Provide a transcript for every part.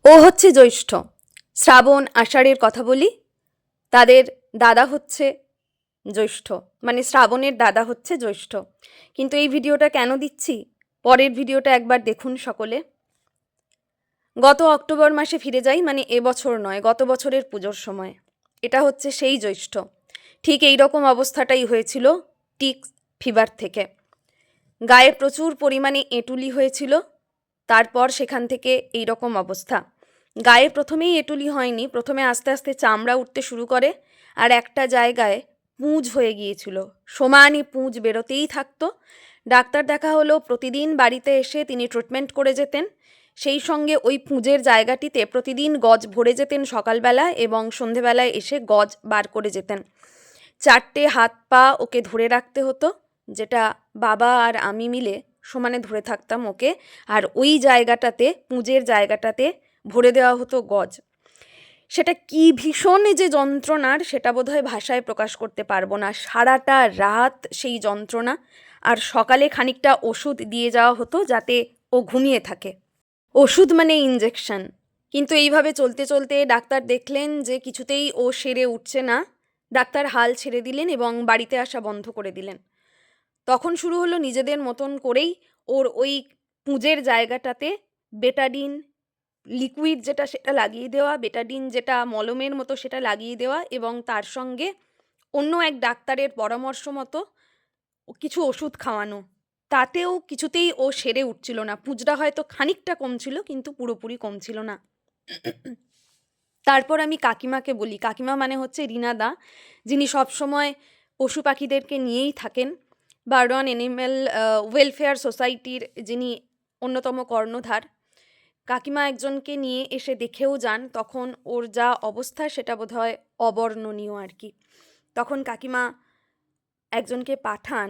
ও হচ্ছে জ্যৈষ্ঠ। শ্রাবণ আষাঢ়ের কথা বলি, তাদের দাদা হচ্ছে জ্যৈষ্ঠ, মানে শ্রাবণের দাদা হচ্ছে জ্যৈষ্ঠ। কিন্তু এই ভিডিওটা কেন দিচ্ছি, পরের ভিডিওটা একবার দেখুন সকলে। গত অক্টোবর মাসে ফিরে যাই, মানে এবছর নয়, গত বছরের পুজোর সময়। এটা হচ্ছে সেই জ্যৈষ্ঠ। ঠিক এই রকম অবস্থাটাই হয়েছিল টিক ফিভার থেকে। গায়ে প্রচুর পরিমাণে এঁটুলি হয়েছিল, তারপর সেখান থেকে এই রকম অবস্থা। গায়ে প্রথমেই এঁটুলি হয়নি, প্রথমে আস্তে আস্তে চামড়া উঠতে শুরু করে, আর একটা জায়গায় পুঁজ হয়ে গিয়েছিল, সমানই পুঁজ বেরোতেই থাকতো। ডাক্তার দেখা হলো, প্রতিদিন বাড়িতে এসে তিনি ট্রিটমেন্ট করে যেতেন। সেই সঙ্গে ওই পুঁজের জায়গাটিতে প্রতিদিন গজ ভরে যেতেন সকালবেলা, এবং সন্ধেবেলায় এসে গজ বার করে যেতেন। 4টে হাত পা ওকে ধরে রাখতে হতো, যেটা বাবা আর আমি মিলে সমানে ধরে থাকতাম ওকে, আর ওই জায়গাটাতে, পুঁজের জায়গাটাতে ভরে দেওয়া হতো গজ। সেটা কি ভীষণ যে যন্ত্রণার, সেটা বোধহয় ভাষায় প্রকাশ করতে পারবো না। সারাটা রাত সেই যন্ত্রণা, আর সকালে খানিকটা ওষুধ দিয়ে যাওয়া হতো যাতে ও ঘুমিয়ে থাকে। ওষুধ মানে ইঞ্জেকশন। কিন্তু এইভাবে চলতে চলতে ডাক্তার দেখলেন যে কিছুতেই ও সেরে উঠছে না। ডাক্তার হাল ছেড়ে দিলেন এবং বাড়িতে আসা বন্ধ করে দিলেন। তখন শুরু হলো নিজেদের মতন করেই ওর ওই পুঁজের জায়গাটাতে বেটাডিন লিকুইড যেটা, সেটা লাগিয়ে দেওয়া, বেটাডিন যেটা মলমের মতো সেটা লাগিয়ে দেওয়া, এবং তার সঙ্গে অন্য এক ডাক্তারের পরামর্শ মতো কিছু ওষুধ খাওয়ানো। তাতেও কিছুতেই ও সেরে উঠছিল না। পুঁজটা হয়তো খানিকটা কমছিল, কিন্তু পুরোপুরি কমছিল না। তারপর আমি কাকিমাকে বলি, কাকিমা মানে হচ্ছে রীনাদা, যিনি সবসময় পশু পাখিদেরকে নিয়েই থাকেন। বারডন অ্যানিম্যাল ওয়েলফেয়ার সোসাইটির যিনি অন্যতম কর্ণধার। কাকিমা একজনকে নিয়ে এসে দেখেও যান, তখন ওর যা অবস্থা সেটা বোধহয় অবর্ণনীয় আর কি। তখন কাকিমা একজনকে পাঠান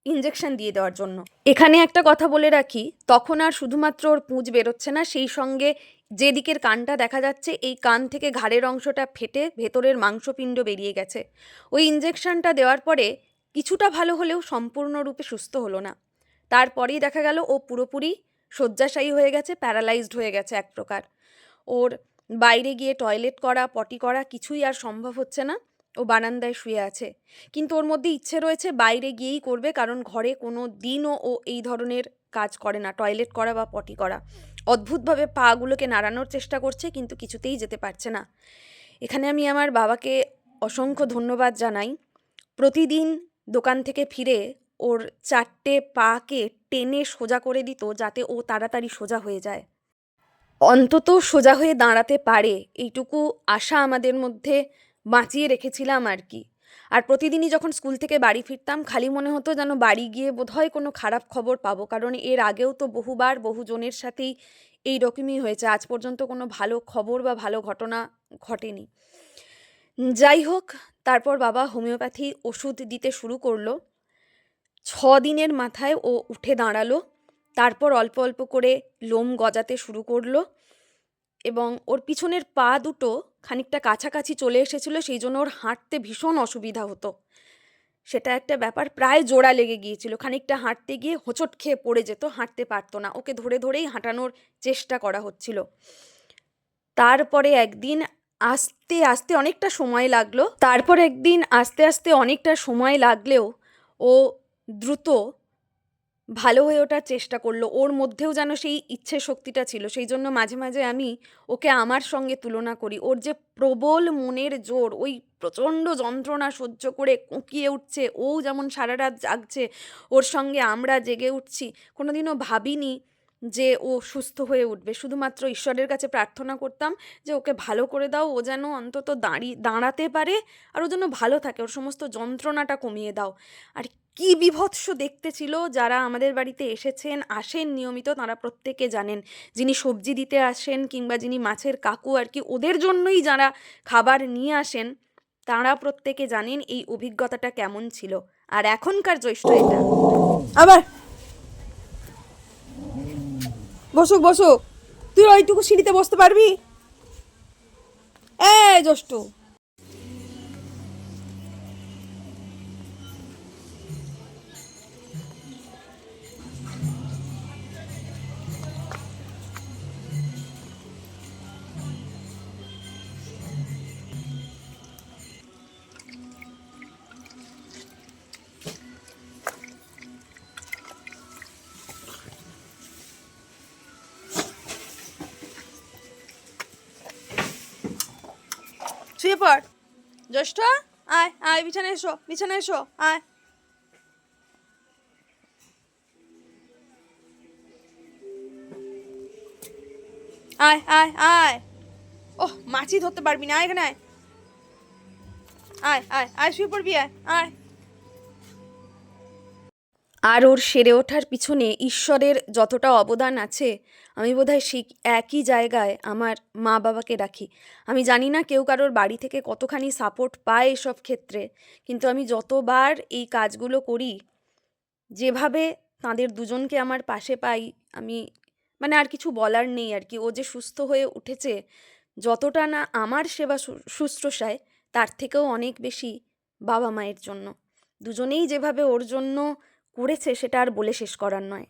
ইঞ্জেকশন দিয়ে দেওয়ার জন্য। এখানে একটা কথা বলে রাখি, তখন আর শুধুমাত্র ওর পুঁজ বেরোচ্ছে না, সেই সঙ্গে যে দিকের কানটা দেখা যাচ্ছে, এই কান থেকে ঘাড়ের অংশটা ফেটে ভেতরের মাংসপিণ্ড বেরিয়ে গেছে। ওই ইঞ্জেকশনটা দেওয়ার পরে কিছুটা ভালো হলেও সম্পূর্ণরূপে সুস্থ হলো না। তারপরেই দেখা গেল ও পুরোপুরি শয্যাশায়ী হয়ে গেছে, প্যারালাইজড হয়ে গেছে এক প্রকার। ওর বাইরে গিয়ে টয়লেট করা, পটি করা কিছুই আর সম্ভব হচ্ছে না। ও বারান্দায় শুয়ে আছে, কিন্তু ওর মধ্যে ইচ্ছে রয়েছে বাইরে গিয়েই করবে, কারণ ঘরে কোনো দিনও ও এই ধরনের কাজ করে না, টয়লেট করা বা পটি করা। অদ্ভুতভাবে পাগুলোকে নাড়ানোর চেষ্টা করছে, কিন্তু কিছুতেই যেতে পারছে না। এখানে আমি আমার বাবাকে অসংখ্য ধন্যবাদ জানাই। প্রতিদিন দোকান থেকে ফিরে ওর 4টে পাকে টেনে সোজা করে দিত, যাতে ও তাড়াতাড়ি সোজা হয়ে যায়, অন্তত সোজা হয়ে দাঁড়াতে পারে। এইটুকু আশা আমাদের মধ্যে বাঁচিয়ে রেখেছিলাম আর কি। আর প্রতিদিনই যখন স্কুল থেকে বাড়ি ফিরতাম, খালি মনে হতো যেন বাড়ি গিয়ে বোধহয় কোনো খারাপ খবর পাবো, কারণ এর আগেও তো বহুবার বহুজনের সাথেই এই রকমই হয়েছে। আজ পর্যন্ত কোনো ভালো খবর বা ভালো ঘটনা ঘটেনি। যাই হোক, তারপর বাবা হোমিওপ্যাথি ওষুধ দিতে শুরু করলো। 6 দিনের মাথায় ও উঠে দাঁড়ালো। তারপর অল্প অল্প করে লোম গজাতে শুরু করলো, এবং ওর পিছনের পা দুটো খানিকটা কাছাকাছি চলে এসেছিলো, সেই জন্য ওর হাঁটতে ভীষণ অসুবিধা হতো। সেটা একটা ব্যাপার, প্রায় জোড়া লেগে গিয়েছিল। খানিকটা হাঁটতে গিয়ে হোঁচট খেয়ে পড়ে যেত, হাঁটতে পারতো না। ওকে ধরে ধরেই হাঁটানোর চেষ্টা করা হচ্ছিল। তারপরে একদিন আস্তে আস্তে অনেকটা সময় লাগলো, ও দ্রুত ভালো হয়ে ওঠার চেষ্টা করলো। ওর মধ্যেও যেন সেই ইচ্ছে শক্তিটা ছিল। সেই জন্য মাঝে মাঝে আমি ওকে আমার সঙ্গে তুলনা করি। ওর যে প্রবল মনের জোর, ওই প্রচণ্ড যন্ত্রণা সহ্য করে কুঁকিয়ে উঠছে, ও যেমন সারা রাত জাগছে, ওর সঙ্গে আমরা জেগে উঠছি। কোনোদিনও ভাবিনি যে ও সুস্থ হয়ে উঠবে। শুধুমাত্র ঈশ্বরের কাছে প্রার্থনা করতাম যে ওকে ভালো করে দাও, ও যেন অন্তত দাঁড়াতে পারে, আর ও যেন ভালো থাকে, ওর সমস্ত যন্ত্রণাটা কমিয়ে দাও। আর কি বীভৎস দেখতে ছিল! যারা আমাদের বাড়িতে আসেন নিয়মিত, তারা প্রত্যেকে জানেন। যিনি সবজি দিতে আসেন কিংবা যিনি মাছের কাকু আর কি, ওদের জন্যই যারা খাবার নিয়ে আসেন, তারা প্রত্যেকে জানেন এই অভিজ্ঞতাটা কেমন ছিল। আর এখনকার জ্যৈষ্ঠ এটা। আবার বসুক বসুক, তুই ওইটুকু সিঁড়িতে বসতে পারবি? জ্যৈষ্ঠ, শুয়ে পড়। জ্যৈষ্ঠ, আয় আয়, বিছানায় এসো, বিছানায় এসো, আয়। আয় আয় আয়। ওহ, মাছি ধরতে পারবি না, আয় এখানে আয়। আয় আয় আয়, শুয়ে পড়বি, আয় আয়। আর ওর সেরে ওঠার পিছনে ঈশ্বরের যতটা অবদান আছে, আমি বোধহয় সেই একই জায়গায় আমার মা বাবাকে রাখি। আমি জানি না কেউ কারোর বাড়ি থেকে কতখানি সাপোর্ট পায় এসব ক্ষেত্রে, কিন্তু আমি যতবার এই কাজগুলো করি, যেভাবে তাদের দুজনকে আমার পাশে পাই, আমি মানে আর কিছু বলার নেই আর কি। ও যে সুস্থ হয়ে উঠেছে, যতটা না আমার সেবা শুশ্রূষায়, তার থেকেও অনেক বেশি বাবা মায়ের জন্য। দুজনেই যেভাবে ওর জন্য করেছে সেটা আর বলে শেষ করার নয়।